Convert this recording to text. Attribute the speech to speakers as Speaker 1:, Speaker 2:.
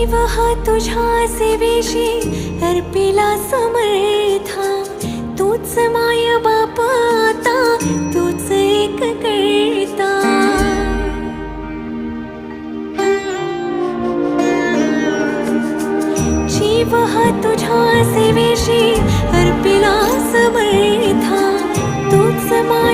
Speaker 1: जीव हा तुझ्या सेवेशी अर्पिला समर्था, तूच माय बाप आता, तूच एक करता। जीव हा तुझ्या सेवेशी अर्पिला समर्था, तूच माय